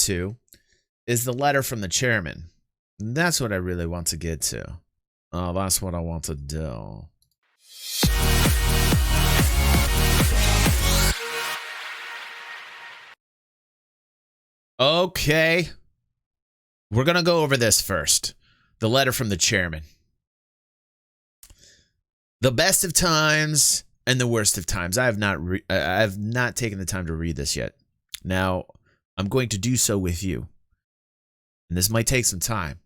to is the letter from the chairman. That's what I really want to get to. That's what I want to do. Okay. We're going to go over this first. The letter from the chairman. The best of times and the worst of times. I have not taken the time to read this yet. Now, I'm going to do so with you. And this might take some time,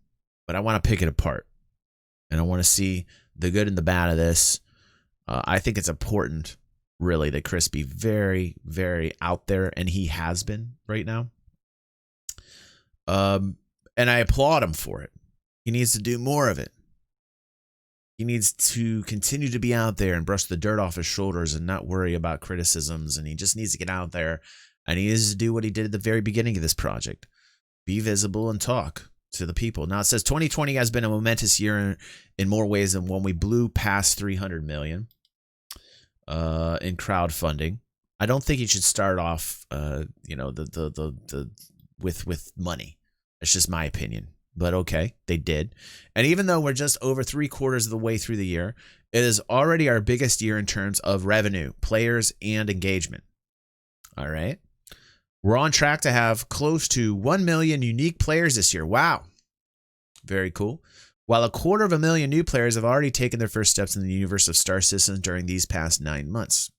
but I want to pick it apart. And I want to see the good and the bad of this. I think it's important, really, that Chris be very, very out there, and he has been right now. And I applaud him for it. He needs to do more of it. He needs to continue to be out there and brush the dirt off his shoulders and not worry about criticisms. And he just needs to get out there, and he needs to do what he did at the very beginning of this project. Be visible and talk to the people. Now, it says 2020 has been a momentous year in more ways than when we blew past 300 million in crowdfunding. I don't think you should start off, with money. It's just my opinion. But okay, they did. And even though we're just over 3/4 of the way through the year, it is already our biggest year in terms of revenue, players, and engagement. All right. We're on track to have close to 1 million unique players this year. Wow. Very cool. While 250,000 new players have already taken their first steps in the universe of Star Citizen during these past 9 months.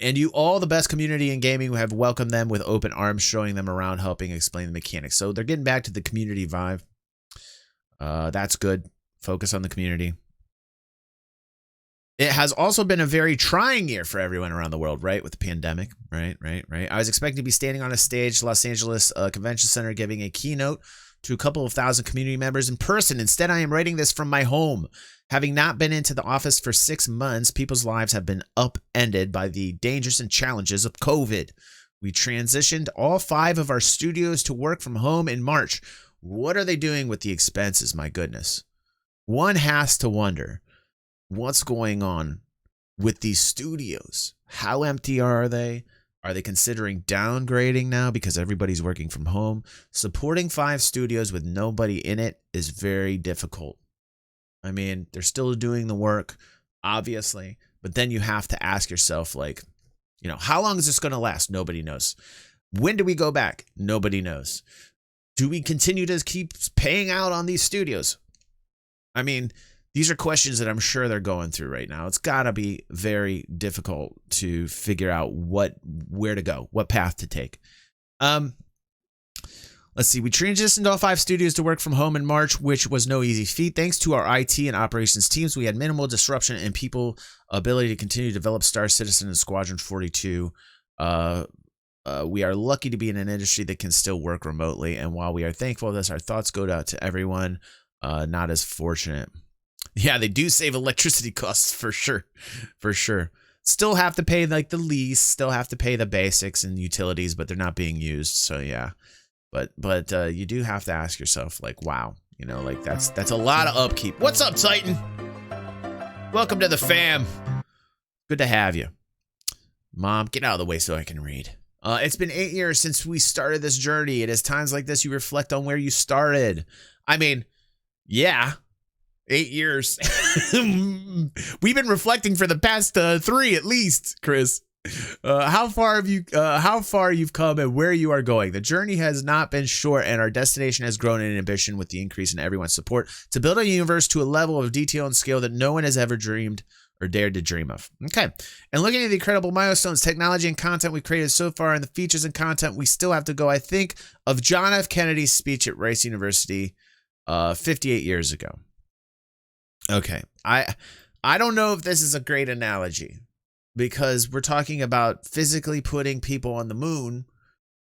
And you all, the best community in gaming, have welcomed them with open arms, showing them around, helping explain the mechanics. So they're getting back to the community vibe. That's good. Focus on the community. It has also been a very trying year for everyone around the world, right? With the pandemic, right? I was expecting to be standing on a stage, Los Angeles Convention Center, giving a keynote to a couple of thousand community members in person. Instead, I am writing this from my home. Having not been into the office for 6 months, people's lives have been upended by the dangers and challenges of COVID. We transitioned all 5 of our studios to work from home in March. What are they doing with the expenses? My goodness. One has to wonder, what's going on with these studios? How empty are they? Are they considering downgrading now because everybody's working from home? Supporting 5 studios with nobody in it is very difficult. I mean, they're still doing the work, obviously, but then you have to ask yourself, how long is this going to last? Nobody knows. When do we go back? Nobody knows. Do we continue to keep paying out on these studios? I mean, these are questions that I'm sure they're going through right now. It's got to be very difficult to figure out where to go, what path to take. Let's see. We transitioned all 5 studios to work from home in March, which was no easy feat. Thanks to our IT and operations teams, we had minimal disruption in people's ability to continue to develop Star Citizen and Squadron 42. We are lucky to be in an industry that can still work remotely. And while we are thankful for this, our thoughts go out to everyone not as fortunate. Yeah, they do save electricity costs for sure. For sure. Still have to pay the lease, still have to pay the basics and utilities, but they're not being used. So yeah. But you do have to ask yourself, wow, that's a lot of upkeep. What's up, Titan? Welcome to the fam. Good to have you. Mom, get out of the way so I can read. It's been 8 years since we started this journey. It is times like this you reflect on where you started. I mean, yeah, 8 years. We've been reflecting for the past 3 at least, Chris. How far you've come and where you are going. The journey has not been short, and our destination has grown in ambition with the increase in everyone's support to build a universe to a level of detail and scale that no one has ever dreamed or dared to dream of. Okay. And looking at the incredible milestones, technology, and content we created so far, and the features and content we still have to go, I think of John F. Kennedy's speech at Rice University 58 years ago. Okay. I don't know if this is a great analogy, because we're talking about physically putting people on the moon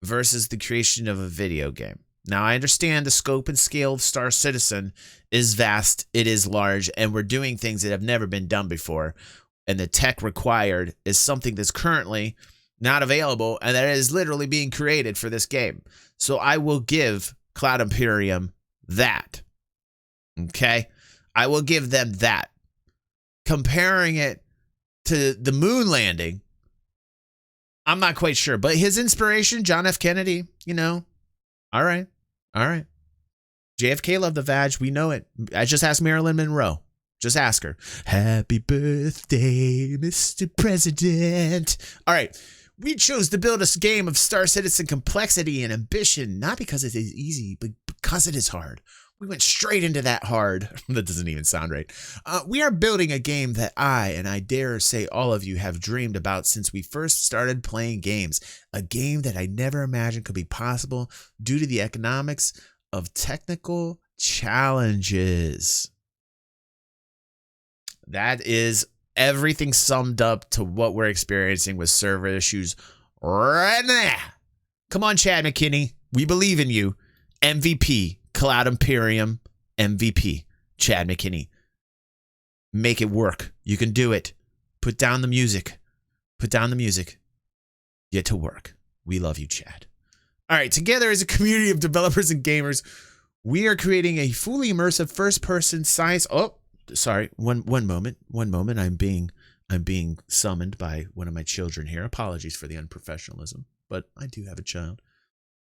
versus the creation of a video game. Now, I understand the scope and scale of Star Citizen is vast, it is large, and we're doing things that have never been done before. And the tech required is something that's currently not available, and that is literally being created for this game. So I will give Cloud Imperium that. Okay? I will give them that. Comparing it to the moon landing, I'm not quite sure. But his inspiration, John F. Kennedy, All right. All right. JFK loved the vag. We know it. I just asked Marilyn Monroe. Just ask her. Happy birthday, Mr. President. All right. We chose to build a game of Star Citizen complexity and ambition, not because it is easy, but because it is hard. We went straight into that hard. That doesn't even sound right. We are building a game that I dare say all of you have dreamed about since we first started playing games. A game that I never imagined could be possible due to the economics of technical challenges. That is everything summed up to what we're experiencing with server issues right now. Come on, Chad McKinney. We believe in you. MVP, Cloud Imperium, MVP, Chad McKinney. Make it work. You can do it. Put down the music. Put down the music. Get to work. We love you, Chad. All right, together as a community of developers and gamers, we are creating a fully immersive first-person science. Oh, sorry. One moment. I'm being summoned by one of my children here. Apologies for the unprofessionalism, but I do have a child.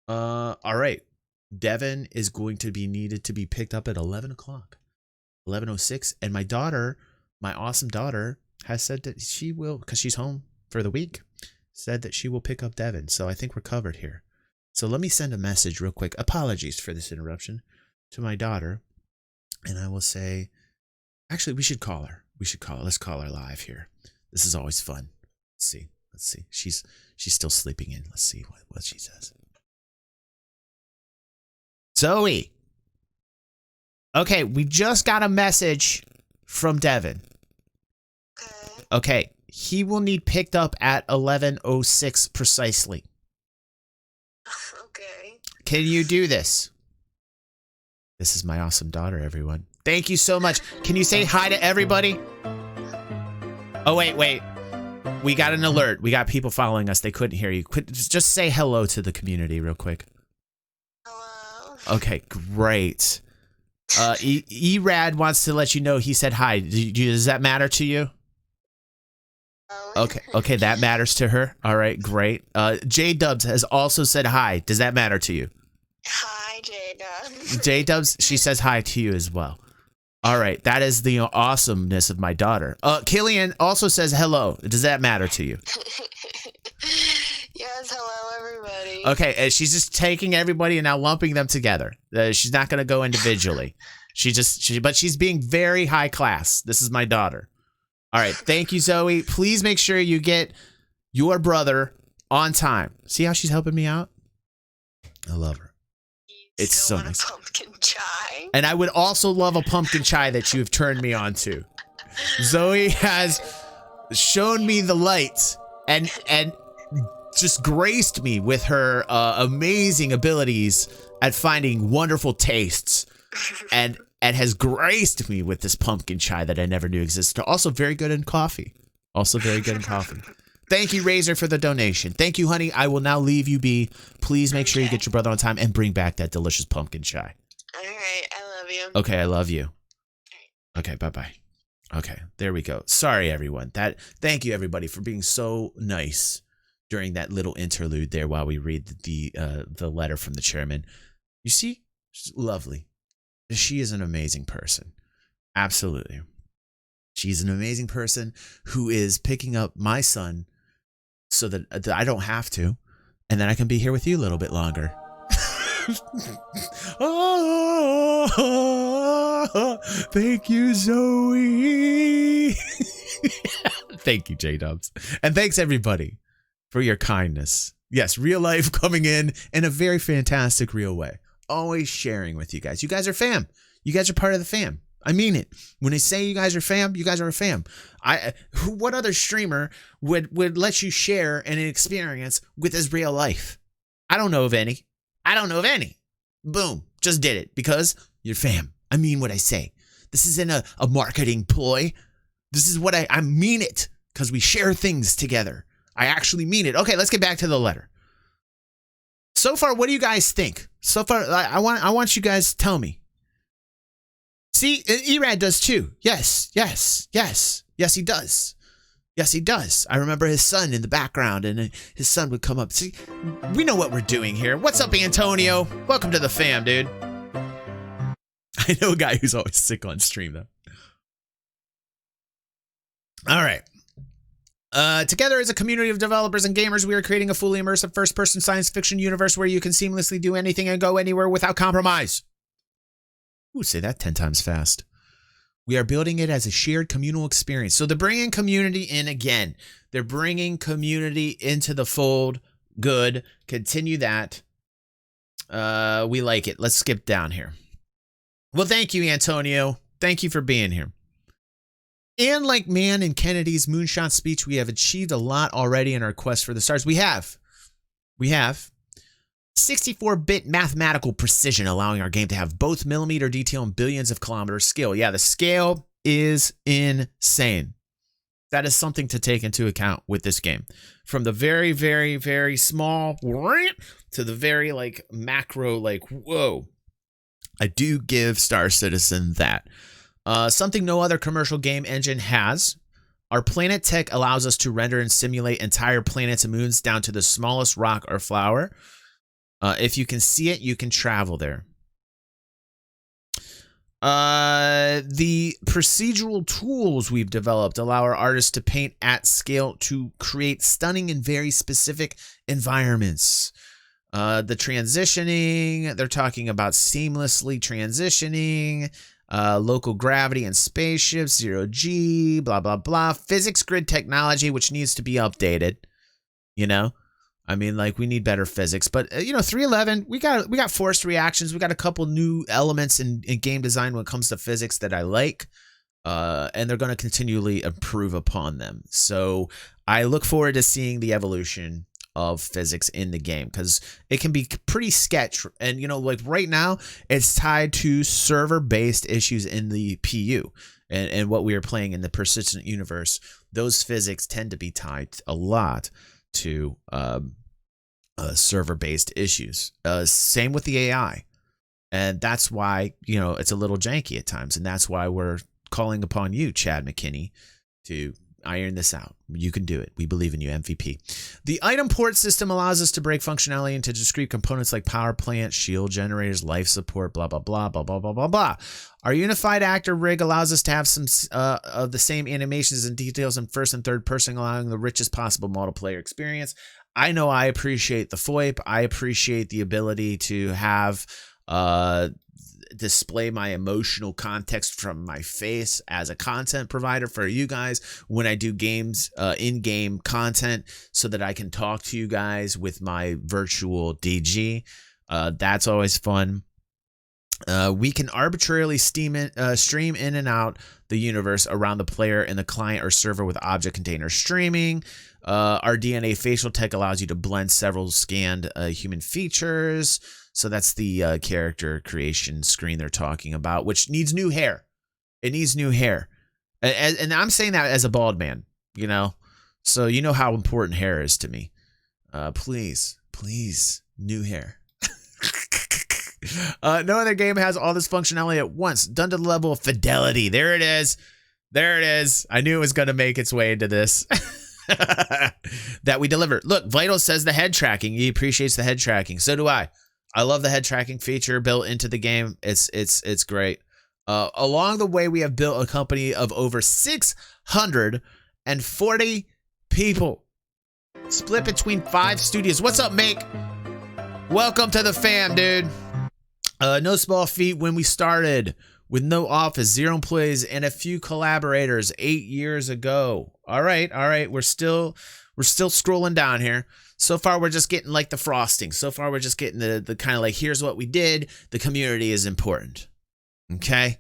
All right. Devin is going to be needed to be picked up at 11 o'clock, 11:06. And my daughter, my awesome daughter, has said that she will, because she's home for the week, said that she will pick up Devin. So I think we're covered here. So let me send a message real quick. Apologies for this interruption to my daughter. And I will say, actually, we should call her. Let's call her live here. This is always fun. Let's see. She's still sleeping in. Let's see what she says. Zoe. Okay, we just got a message from Devin. Okay, he will need picked up at 11:06 precisely. Okay. Can you do this? This is my awesome daughter, everyone. Thank you so much. Can you say hi to everybody? Oh, wait. We got an alert. We got people following us. They couldn't hear you. Just say hello to the community real quick. Hello. Okay, great. Erad wants to let you know he said hi. Does that matter to you? Okay, that matters to her. All right, great. J-Dubs has also said hi. Does that matter to you? Hi, J-Dubs. J-Dubs, she says hi to you as well. All right, that is the awesomeness of my daughter. Killian also says hello. Does that matter to you? Yes, hello, everybody. Okay, and she's just taking everybody and now lumping them together. She's not going to go individually. But she's being very high class. This is my daughter. All right, thank you, Zoe. Please make sure you get your on time. See how she's helping me out? I love her. It's so nice. Pumpkin chai. And I would also love a pumpkin chai that you have turned me on to. Zoe has shown me the light and just graced me with her amazing abilities at finding wonderful tastes, and has graced me with this pumpkin chai that I never knew existed. Also very good in coffee. Thank you, Razor, for the donation. Thank you, honey. I will now leave you be. Please make sure you get your brother on time and bring back that delicious pumpkin chai. All right, I love you. Okay, I love you. Okay, bye-bye. Okay, there we go. Sorry, everyone. Thank you, everybody, for being so nice during that little interlude there while we read the letter from the chairman. You see? She's lovely. She is an amazing person. Absolutely. She's an amazing person who is picking up my son so that I don't have to, and then I can be here with you a little bit longer. Thank you, Zoe. Thank you, J-Dubs. And thanks, everybody, for your kindness. Yes, real life coming in a very fantastic real way. Always sharing with you guys. You guys are fam. You guys are part of the fam. I mean it. When I say you guys are fam, you guys are a fam. What other streamer would let you share an experience with his real life? I don't know of any. Boom. Just did it because you're fam. I mean what I say. This isn't a marketing ploy. This is what I mean it, because we share things together. I actually mean it. Okay, let's get back to the letter. So far, what do you guys think? So far, I want you guys to tell me. See, Erad does too. Yes, he does. Yes, he does. I remember his son in the background, and his son would come up. See, we know what we're doing here. What's up, Antonio? Welcome to the fam, dude. I know a guy who's always sick on stream, though. All right. Together as a community of developers and gamers, we are creating a fully immersive first-person science fiction universe where you can seamlessly do anything and go anywhere without compromise. Ooh, say that 10 times fast. We are building it as a shared communal experience. So they're bringing community in again. They're bringing community into the fold. Good. Continue that. We like it. Let's skip down here. Well, thank you, Antonio. Thank you for being here. And like Mann and Kennedy's moonshot speech, we have achieved a lot already in our quest for the stars. We have 64-bit mathematical precision, allowing our game to have both millimeter detail and billions of kilometers scale. Yeah, the scale is insane. That is something to take into account with this game. From the very, very, very small to the very like macro, like, whoa. I do give Star Citizen that. Something no other commercial game engine has. Our planet tech allows us to render and simulate entire planets and moons down to the smallest rock or flower. If you can see it, you can travel there. The procedural tools we've developed allow our artists to paint at scale to create stunning and very specific environments. The transitioning, they're talking about seamlessly transitioning, local gravity and spaceships, 0G, blah, blah, blah. Physics grid technology, which needs to be updated, you know? I mean, like, we need better physics, but 3.11, we got forced reactions. We got a couple new elements in game design when it comes to physics that I like, and they're going to continually improve upon them. So I look forward to seeing the evolution of physics in the game, because it can be pretty sketch. And, like right now, it's tied to server-based issues in the PU and what we are playing in the persistent universe. Those physics tend to be tied a lot to server-based issues. Same with the AI. And that's why, it's a little janky at times. And that's why we're calling upon you, Chad McKinney, to iron this out. You can do it. We believe in you, MVP. The item port system allows us to break functionality into discrete components like power plant, shield generators, life support, blah, blah, blah, blah, blah, blah, blah, blah. Our unified actor rig allows us to have some of the same animations and details in first and third person, allowing the richest possible multiplayer experience. I know I appreciate the FOIP. I appreciate the ability to have display my emotional context from my face as a content provider for you guys when I do games, in-game content, so that I can talk to you guys with my virtual DG. That's always fun. We can arbitrarily stream in and out the universe around the player in the client or server with object container streaming. Our DNA facial tech allows you to blend several scanned human features. So that's the character creation screen they're talking about, which needs new hair. It needs new hair. And I'm saying that as a bald man, So you know how important hair is to me. Please, new hair. No other game has all this functionality at once, done to the level of fidelity. There it is. I knew it was going to make its way into this. That we delivered. Look, Vital says the head tracking. He appreciates the head tracking. So do I. I love the head tracking feature built into the game. It's great. Along the way, we have built a company of over 640 people, split between 5 studios. What's up, Make? Welcome to the fam, dude. No small feat when we started with no office, 0 employees, and a few collaborators 8 years ago. All right. We're still scrolling down here. So far, we're just getting like the frosting. So far, we're just getting the kind of like, here's what we did. The community is important. Okay.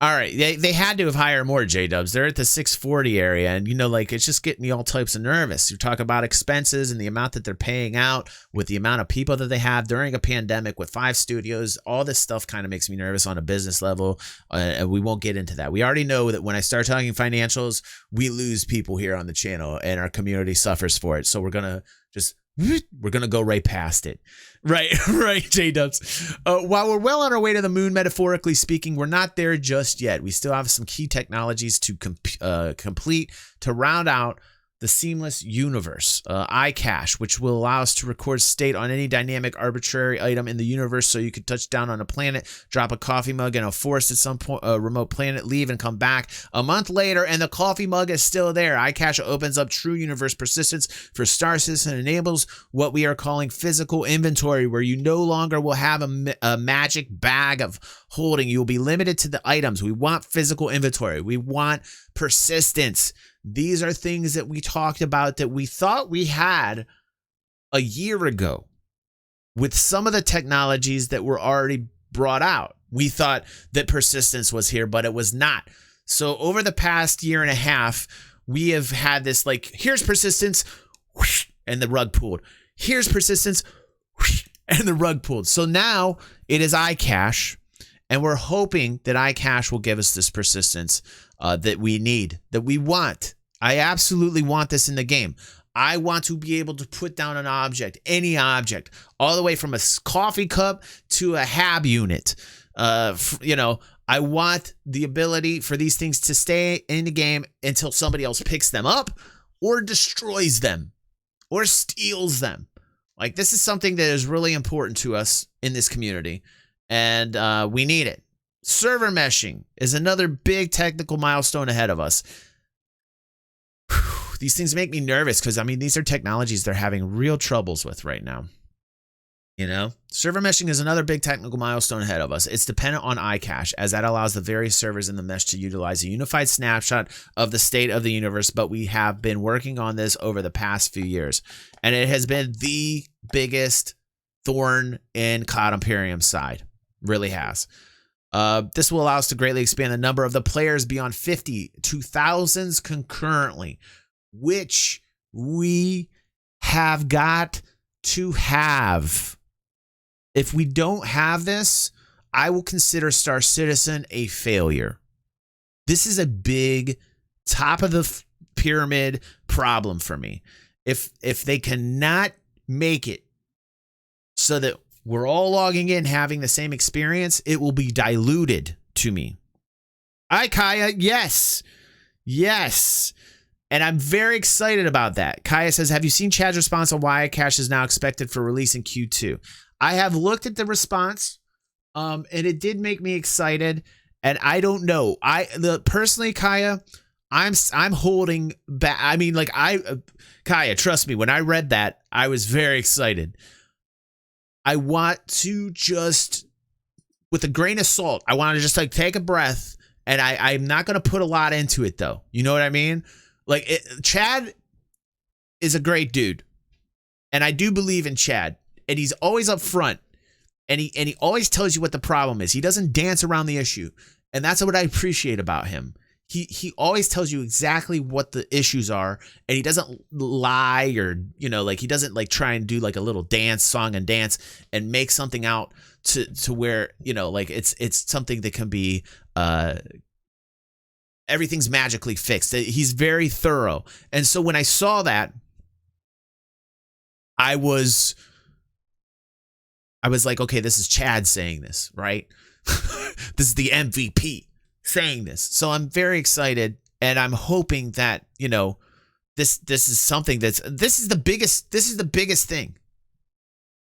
All right. They had to have hired more J-dubs. They're at the 640 area. And, it's just getting me all types of nervous. You talk about expenses and the amount that they're paying out with the amount of people that they have during a pandemic with 5 studios. All this stuff kind of makes me nervous on a business level. And we won't get into that. We already know that when I start talking financials, we lose people here on the channel and our community suffers for it. So we're going to just we're going to go right past it. Right, right, J-Dubs. While we're well on our way to the moon, metaphorically speaking, we're not there just yet. We still have some key technologies to complete to round out the seamless universe. iCache, which will allow us to record state on any dynamic arbitrary item in the universe, so you could touch down on a planet, drop a coffee mug in a forest at some point, a remote planet, leave and come back a month later, and the coffee mug is still there. iCache opens up true universe persistence for Star Citizen and enables what we are calling physical inventory, where you no longer will have a magic bag of holding. You will be limited to the items. We want physical inventory. We want persistence. These are things that we talked about that we thought we had a year ago with some of the technologies that were already brought out. We thought that persistence was here, but it was not. So over the past year and a half, we have had this like, here's persistence, whoosh, and the rug pulled. Here's persistence, whoosh, and the rug pulled. So now it is iCache, and we're hoping that iCache will give us this persistence that we need, that we want. I absolutely want this in the game. I want to be able to put down an object, any object, all the way from a coffee cup to a hab unit. I want the ability for these things to stay in the game until somebody else picks them up or destroys them or steals them. Like, this is something that is really important to us in this community, and we need it. Server meshing is another big technical milestone ahead of us. These things make me nervous because, I mean, these are technologies they're having real troubles with right now. You know, server meshing is another big technical milestone ahead of us. It's dependent on iCache, as that allows the various servers in the mesh to utilize a unified snapshot of the state of the universe. But we have been working on this over the past few years, and it has been the biggest thorn in Cloud Imperium's side. Really has. This will allow us to greatly expand the number of the players beyond 50 to thousands concurrently, which we have got to have. If we don't have this, I will consider Star Citizen a failure. This is a big top of the pyramid problem for me. If they cannot make it so that we're all logging in having the same experience, it will be diluted to me. Hi, Kaya. Yes. Yes. And I'm very excited about that. Kaya says, have you seen Chad's response on why iCache is now expected for release in Q2? I have looked at the response, and it did make me excited. And I don't know. Personally, Kaya, I'm holding back. I mean, like, Kaya, trust me, when I read that, I was very excited. I want to just, with a grain of salt, I want to just like take a breath, and I'm not going to put a lot into it, though. You know what I mean? Like, Chad is a great dude, and I do believe in Chad, and he's always up front, and he always tells you what the problem is. He doesn't dance around the issue, and that's what I appreciate about him. He always tells you exactly what the issues are, and he doesn't lie, or, you know, like, he doesn't like try and do like a little song and dance and make something out to where, you know, like it's something that can be everything's magically fixed. He's very thorough. And so when I saw that, I was like, okay, this is Chad saying this, right? This is the MVP saying this. So I'm very excited, and I'm hoping that, you know, this is something this is the biggest thing.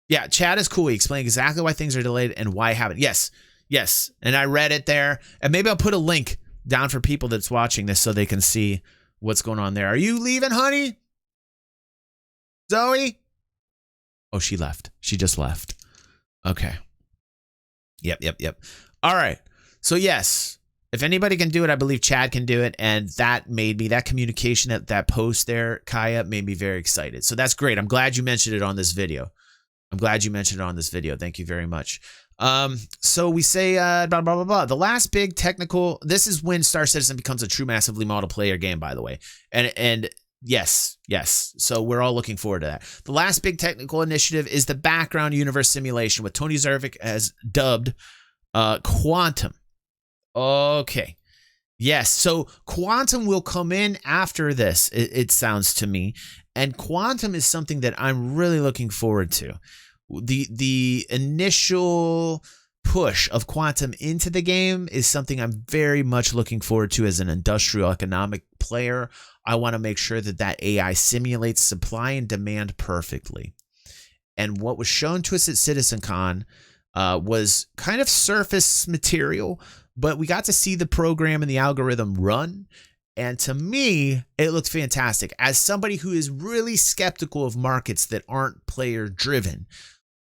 Yeah, Chad is cool. He explained exactly why things are delayed and why it happened. Yes. And I read it there, and maybe I'll put a link down for people that's watching this so they can see what's going on there. Are you leaving, honey? Zoe? Oh, she left. She just left. Okay. Yep. All right. So yes, if anybody can do it, I believe Chad can do it. And that made me, that communication, that post there, Kaya, made me very excited. So that's great. I'm glad you mentioned it on this video. Thank you very much. So we say, blah, blah, blah, blah. The last big technical, this is when Star Citizen becomes a true massively multiplayer game, by the way. And yes. So we're all looking forward to that. The last big technical initiative is the background universe simulation, with Tony Zervik as dubbed Quantum. Okay. Yes. So quantum will come in after this, it sounds to me. And quantum is something that I'm really looking forward to. The initial push of quantum into the game is something I'm very much looking forward to as an industrial economic player. I want to make sure that that AI simulates supply and demand perfectly. And what was shown to us at CitizenCon was kind of surface material, but we got to see the program and the algorithm run. And to me, it looked fantastic. As somebody who is really skeptical of markets that aren't player driven,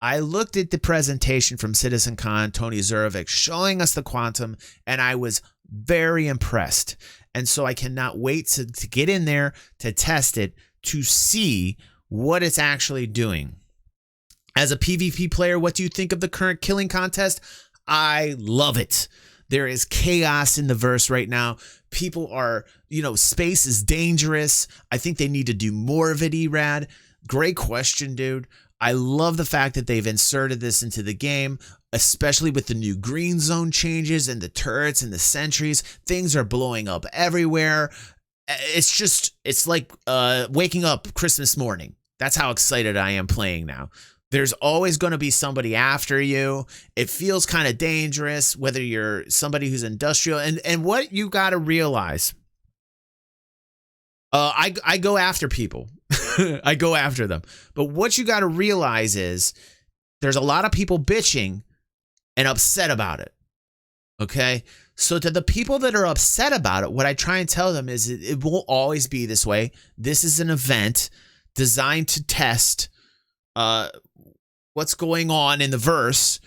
I looked at the presentation from CitizenCon, Tony Zurovic, showing us the quantum, and I was very impressed. And so I cannot wait to get in there, to test it, to see what it's actually doing. As a PvP player, what do you think of the current killing contest? I love it. There is chaos in the verse right now. People are, space is dangerous. I think they need to do more of it, Erad. Great question, dude. I love the fact that they've inserted this into the game, especially with the new green zone changes and the turrets and the sentries. Things are blowing up everywhere. It's like waking up Christmas morning. That's how excited I am playing now. There's always going to be somebody after you. It feels kind of dangerous, whether you're somebody who's industrial. And what you got to realize, I go after people. I go after them. But what you got to realize is there's a lot of people bitching and upset about it. Okay? So to the people that are upset about it, what I try and tell them is it won't always be this way. This is an event designed to test what's going on in the verse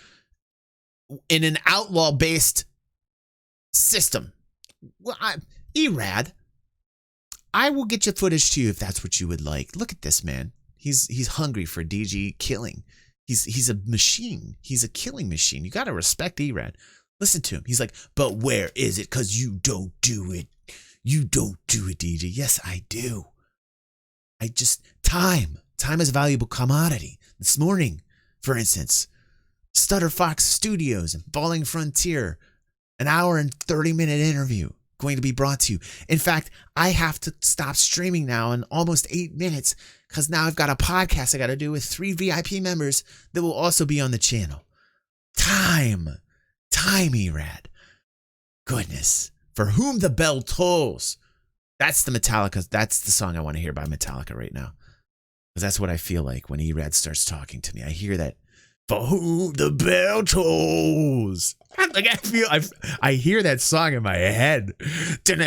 in an outlaw-based system. Well, Erad, I will get your footage to you if that's what you would like. Look at this man. He's hungry for DG killing. He's a machine. He's a killing machine. You got to respect Erad. Listen to him. He's like, but where is it? Because you don't do it. You don't do it, DG. Yes, I do. Time is a valuable commodity. This morning, for instance, Stutter Fox Studios and Falling Frontier, an hour and 30-minute interview going to be brought to you. In fact, I have to stop streaming now in almost 8 minutes because now I've got a podcast I got to do with 3 VIP members that will also be on the channel. Time, Erad. Goodness, for whom the bell tolls. That's the song I want to hear by Metallica right now. Because that's what I feel like when Erad starts talking to me. I hear that, for whom the bell tolls. Like I hear that song in my head. Like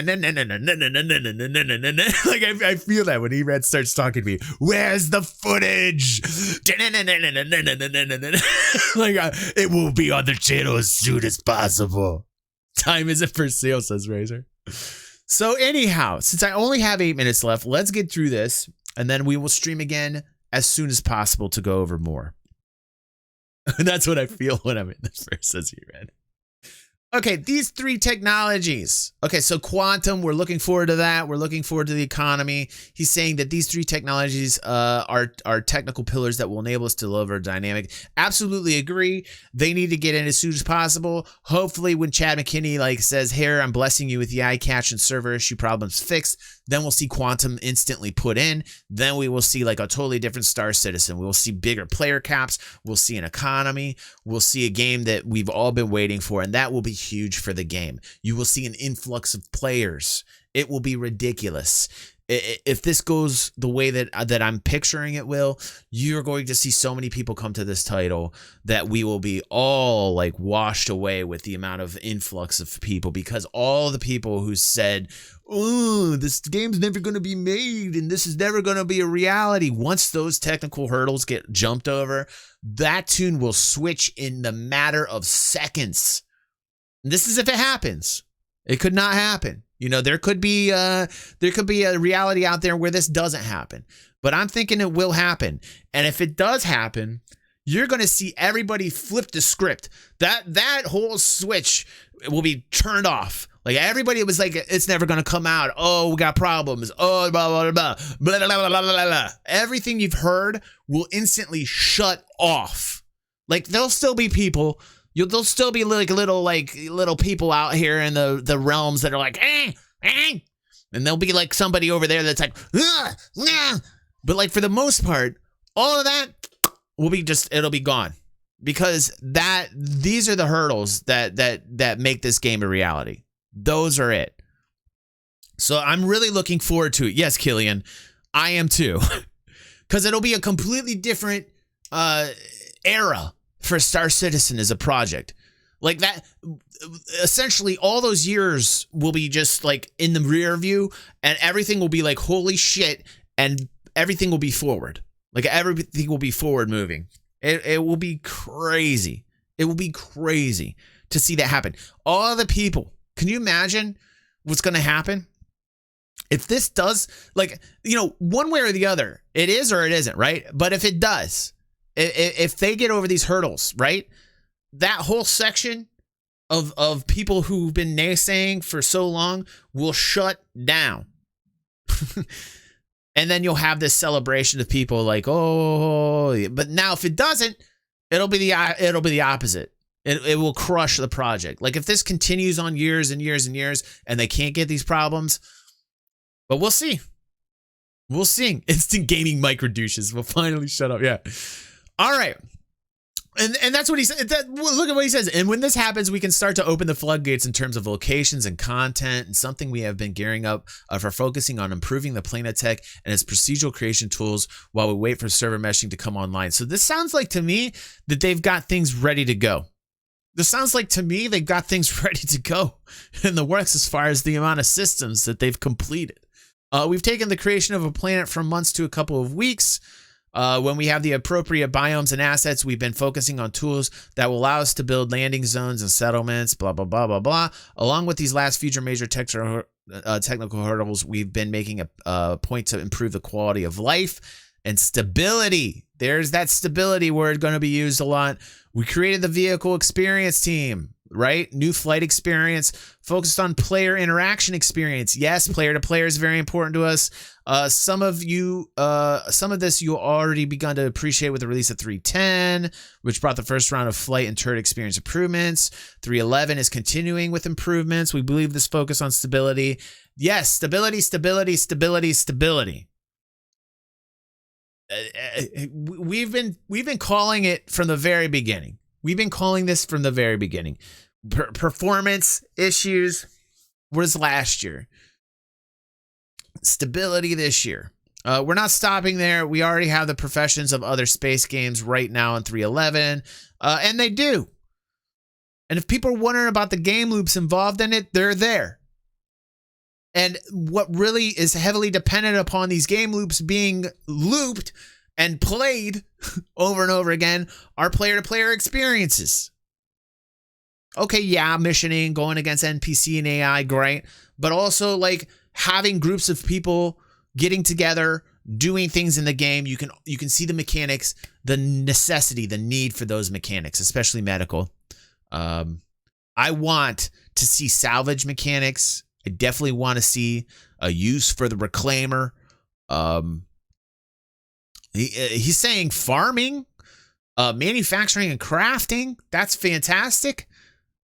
I feel that when Erad starts talking to me. Where's the footage? Like it will be on the channel as soon as possible. Time isn't for sale, says Razor. So anyhow, since I only have 8 minutes left, let's get through this. And then we will stream again as soon as possible to go over more. That's what I feel when I'm in this verse, says Erad. Okay, these 3 technologies. Okay, so quantum, we're looking forward to that. We're looking forward to the economy. He's saying that these 3 technologies are technical pillars that will enable us to deliver dynamic. Absolutely agree. They need to get in as soon as possible. Hopefully when Chad McKinney says, here, I'm blessing you with the eye catch and server issue problems fixed, then we'll see quantum instantly put in. Then we will see a totally different Star Citizen. We will see bigger player caps. We'll see an economy. We'll see a game that we've all been waiting for, and that will be huge for the game. You will see an influx of players. It will be ridiculous. If this goes the way that I'm picturing it will, you're going to see so many people come to this title that we will be all washed away with the amount of influx of people, because all the people who said, oh, this game's never going to be made and this is never going to be a reality, once those technical hurdles get jumped over, that tune will switch in the matter of seconds. And this is if it happens. It could not happen. There could be a reality out there where this doesn't happen, but I'm thinking it will happen. And if it does happen, you're going to see everybody flip the script. That whole switch will be turned off. Everybody was like, it's never going to come out. Oh, we got problems. Oh, blah, blah, blah, blah, blah, blah, blah, blah, blah. Everything you've heard will instantly shut off. There'll still be people There'll still be like little people out here in the realms that are like, and there'll be like somebody over there that's like, nah. But like for the most part, all of that it'll be gone, because these are the hurdles that make this game a reality. Those are it. So I'm really looking forward to it. Yes, Killian, I am too, because it'll be a completely different era for Star Citizen as a project. Like that, essentially all those years will be just like in the rear view, and everything will be like, holy shit, and everything will be forward. Like everything will be forward moving. It will be crazy. It will be crazy to see that happen. All the people, can you imagine what's going to happen? If this does, like, one way or the other, it is or it isn't, right? But if it does, if they get over these hurdles, right? That whole section of people who've been naysaying for so long will shut down. And then you'll have this celebration of people like, oh, but now if it doesn't, it'll be the opposite. It will crush the project. Like if this continues on years and years and years and they can't get these problems, but we'll see. We'll see. Instant gaming micro douches will finally shut up. Yeah. All right. And that's what he said. Look at what he says. And when this happens, we can start to open the floodgates in terms of locations and content, and something we have been gearing up for, focusing on improving the Planet Tech and its procedural creation tools while we wait for server meshing to come online. So this sounds like to me that they've got things ready to go. This sounds like to me they've got things ready to go in the works as far as the amount of systems that they've completed. We've taken the creation of a planet from months to a couple of weeks. When we have the appropriate biomes and assets, we've been focusing on tools that will allow us to build landing zones and settlements, blah, blah, blah, blah, blah. Along with these last future major technical hurdles, we've been making a point to improve the quality of life and stability. There's that stability word going to be used a lot. We created the vehicle experience team, right? New flight experience focused on player interaction experience. Yes, player to player is very important to us. Some of this you already begun to appreciate with the release of 3.10, which brought the first round of flight and turret experience improvements. 3.11 is continuing with improvements. We believe this focus on stability. Yes, stability. We've been calling it from the very beginning. We've been calling this from the very beginning. Performance issues was last year. Stability this year. We're not stopping there. We already have the professions of other space games right now in 3.11, and they do. And if people are wondering about the game loops involved in it, they're there. And what really is heavily dependent upon these game loops being looped and played over and over again are player-to-player experiences. Okay, yeah, missioning, going against NPC and AI, great. But also, like, having groups of people getting together, doing things in the game. You can see the mechanics, the necessity, the need for those mechanics, especially medical. I want to see salvage mechanics. I definitely want to see a use for the reclaimer. He's saying farming, manufacturing and crafting. That's fantastic.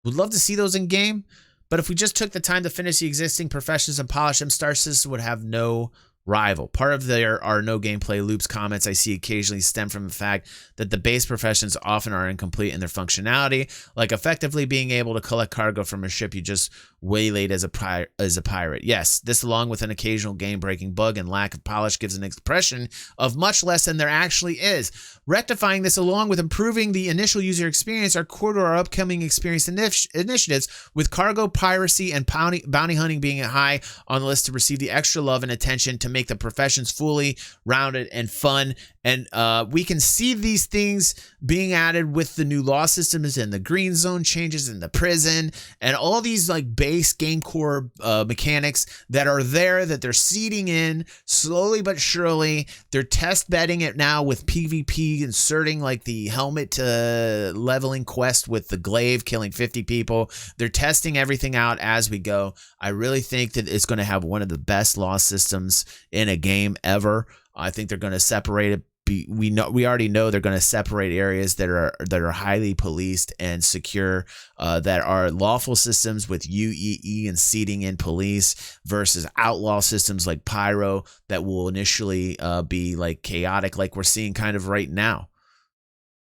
Would love to see those in game. But if we just took the time to finish the existing professions and polish them, Star Citizen would have no rival. Part of there are no gameplay loops comments I see occasionally stem from the fact that the base professions often are incomplete in their functionality, like effectively being able to collect cargo from a ship you just waylaid as a pirate. Yes, this along with an occasional game-breaking bug and lack of polish gives an impression of much less than there actually is. Rectifying this along with improving the initial user experience are core to our upcoming experience initiatives, with cargo piracy and bounty hunting being high on the list to receive the extra love and attention to make the professions fully rounded and fun. And we can see these things being added with the new law systems and the green zone changes in the prison and all these like base game core mechanics that are there, that they're seeding in slowly but surely. They're test bedding it now with PvP, inserting like the helmet to leveling quest with the glaive, killing 50 people. They're testing everything out as we go. I really think that it's going to have one of the best law systems in a game ever. I think they're going to separate it we already know they're going to separate areas that are highly policed and secure, that are lawful systems with UEE and seating in police versus outlaw systems like Pyro that will initially be like chaotic, like we're seeing kind of right now.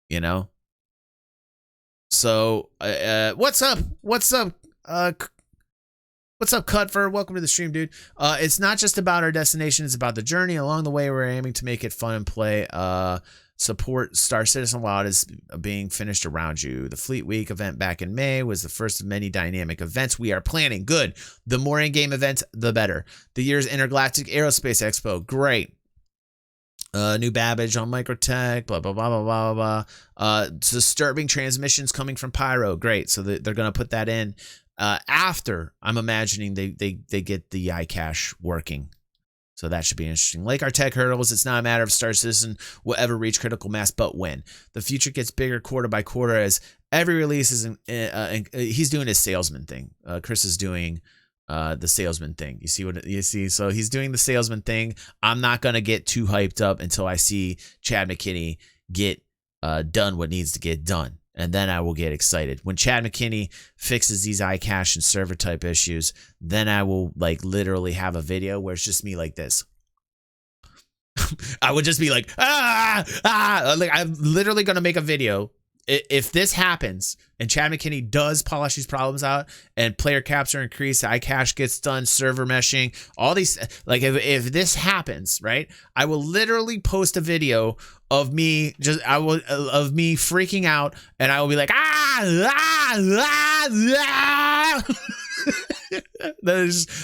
You know. So what's up? What's up? What's up, Cutfer? Welcome to the stream, dude. It's not just about our destination, it's about the journey. Along the way, we're aiming to make it fun and play. Support Star Citizen while it is being finished around you. The Fleet Week event back in May was the first of many dynamic events we are planning. Good. The more in-game events, the better. The year's Intergalactic Aerospace Expo. Great. New Babbage on Microtech, blah, blah, blah, blah, blah, blah. Disturbing transmissions coming from Pyro. Great. So they're going to put that in. After I'm imagining they get the iCache working. So that should be interesting. Like our tech hurdles, it's not a matter of Star Citizen will ever reach critical mass, but when. The future gets bigger quarter by quarter as every release is he's doing his salesman thing. Chris is doing the salesman thing. You see what you see? So he's doing the salesman thing. I'm not going to get too hyped up until I see Chad McKinney get done what needs to get done. And then I will get excited. When Chad McKinney fixes these iCache and server type issues, then I will like literally have a video where it's just me like this. I would just be like, like I'm literally going to make a video. If this happens and Chad McKinney does polish these problems out and player caps are increased, iCache gets done, server meshing, all these, like if this happens, right, I will literally post a video of me of me freaking out, and I will be like,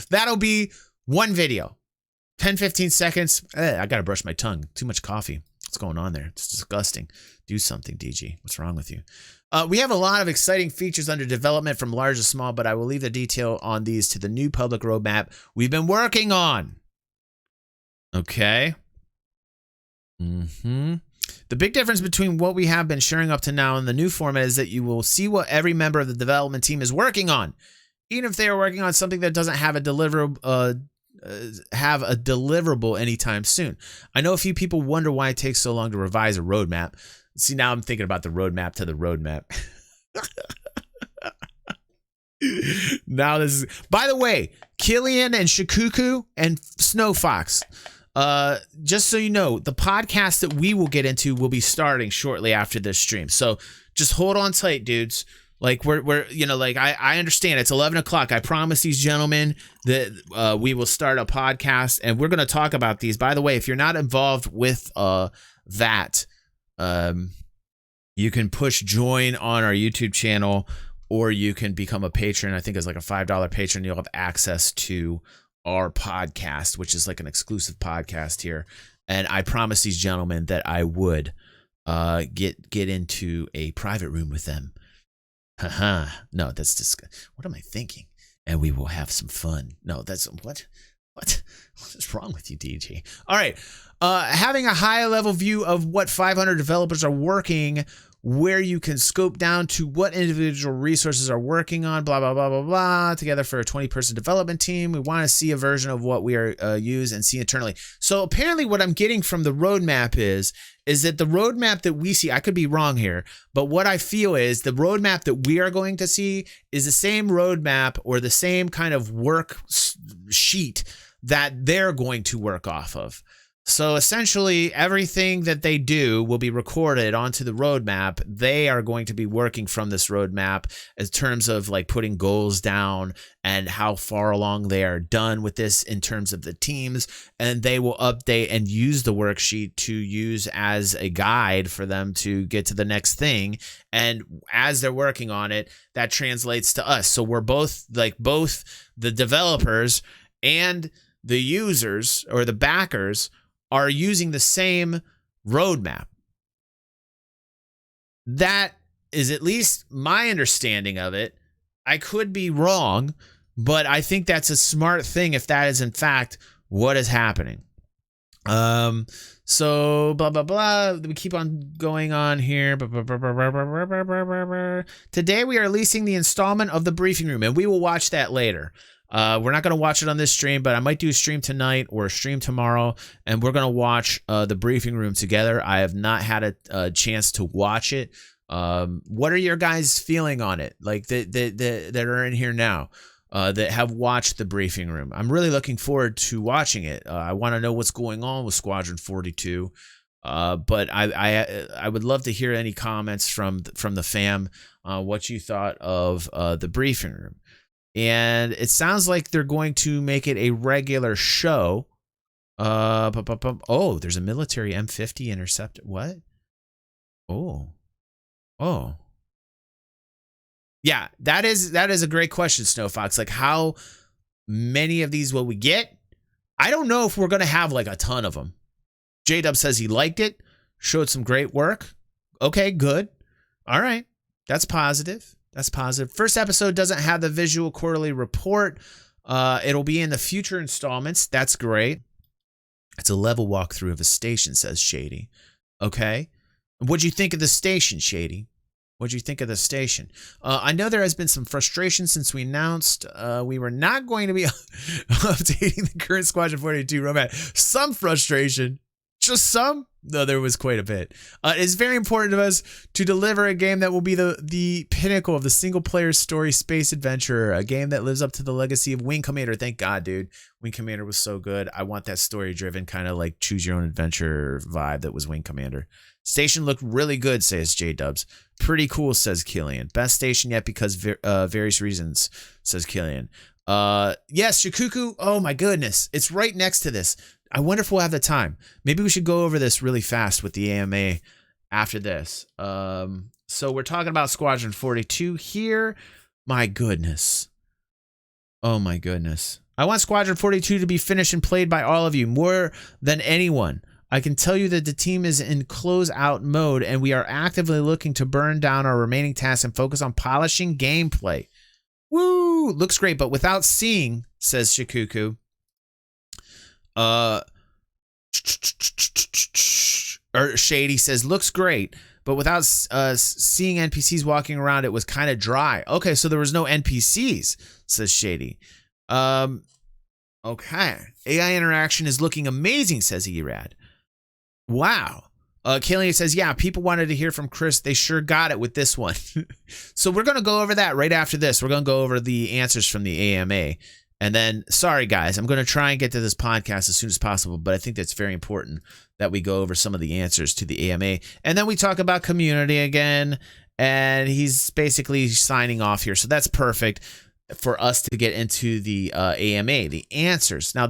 that'll be one video, 10-15 seconds. I gotta brush my tongue. Too much coffee. What's going on there? It's disgusting. Do something, DG. What's wrong with you? We have a lot of exciting features under development from large to small, but I will leave the detail on these to the new public roadmap we've been working on. Okay. The big difference between what we have been sharing up to now and the new format is that you will see what every member of the development team is working on. Even if they are working on something that doesn't have a deliverable anytime soon. I know a few people wonder why it takes so long to revise a roadmap. See, now I'm thinking about the roadmap to the roadmap. Now this is, by the way, Killian and Shikuku and Snow Fox. Just so you know, the podcast that we will get into will be starting shortly after this stream. So just hold on tight, dudes. Like we're you know, like I understand it's 11 o'clock. I promise these gentlemen that we will start a podcast and we're going to talk about these. By the way, if you're not involved with that, you can push join on our YouTube channel, or you can become a patron. I think it's like a $5 patron. You'll have access to our podcast, which is like an exclusive podcast here. And I promise these gentlemen that I would get into a private room with them. Haha. No, that's just, what am I thinking? And we will have some fun. No, that's what is wrong with you, DG? All right. Having a high level view of what 500 developers are working, where you can scope down to what individual resources are working on, blah, blah, blah, blah, blah, together for a 20-person development team. We want to see a version of what we are use and see internally. So apparently what I'm getting from the roadmap is that the roadmap that we see, I could be wrong here, but what I feel is the roadmap that we are going to see is the same roadmap or the same kind of work sheet that they're going to work off of. So essentially, everything that they do will be recorded onto the roadmap. They are going to be working from this roadmap in terms of like putting goals down and how far along they are done with this in terms of the teams. And they will update and use the worksheet to use as a guide for them to get to the next thing. And as they're working on it, that translates to us. So we're both the developers and the users or the backers are using the same roadmap. That is at least my understanding of it. I could be wrong, but I think that's a smart thing if that is in fact what is happening. So blah, blah, blah. We keep on going on here. Today we are leasing the installment of the briefing room, and we will watch that later. We're not going to watch it on this stream, but I might do a stream tonight or a stream tomorrow, and we're going to watch the briefing room together. I have not had a chance to watch it. What are your guys' feeling on it? Like that are in here now, that have watched the briefing room. I'm really looking forward to watching it. I want to know what's going on with Squadron 42. But I would love to hear any comments from the fam, what you thought of the briefing room. And it sounds like they're going to make it a regular show. Oh, there's a military M50 interceptor. What? Oh. Yeah, that is a great question, Snowfox. Like, how many of these will we get? I don't know if we're going to have like a ton of them. J-Dub says he liked it, showed some great work. Okay, good. All right. That's positive. First episode doesn't have the visual quarterly report. It'll be in the future installments. That's great. It's a level walkthrough of a station, says Shady. Okay. What'd you think of the station, Shady? What'd you think of the station? I know there has been some frustration since we announced we were not going to be updating the current Squadron 42 roadmap. Some frustration. Just some? No, there was quite a bit. It's very important to us to deliver a game that will be the pinnacle of the single-player story space adventure, a game that lives up to the legacy of Wing Commander. Thank God, dude. Wing Commander was so good. I want that story-driven kind of like choose-your-own-adventure vibe that was Wing Commander. Station looked really good, says J-Dubs. Pretty cool, says Killian. Best station yet because various reasons, says Killian. Yes, Shikuku. Oh, my goodness. It's right next to this. I wonder if we'll have the time. Maybe we should go over this really fast with the AMA after this. So we're talking about Squadron 42 here. My goodness. Oh my goodness. I want Squadron 42 to be finished and played by all of you more than anyone. I can tell you that the team is in close-out mode and we are actively looking to burn down our remaining tasks and focus on polishing gameplay. Woo! Looks great, but without seeing, says Shikuku. Or Shady says, looks great, but without seeing NPCs walking around, it was kind of dry. Okay, so there was no NPCs, says Shady. Okay. AI interaction is looking amazing, says Erad. Wow. Killian says, yeah, people wanted to hear from Chris. They sure got it with this one. So we're going to go over that right after this. We're going to go over the answers from the AMA. And then, sorry, guys, I'm going to try and get to this podcast as soon as possible, but I think that's very important that we go over some of the answers to the AMA. And then we talk about community again, and he's basically signing off here. So that's perfect for us to get into the AMA, the answers. Now,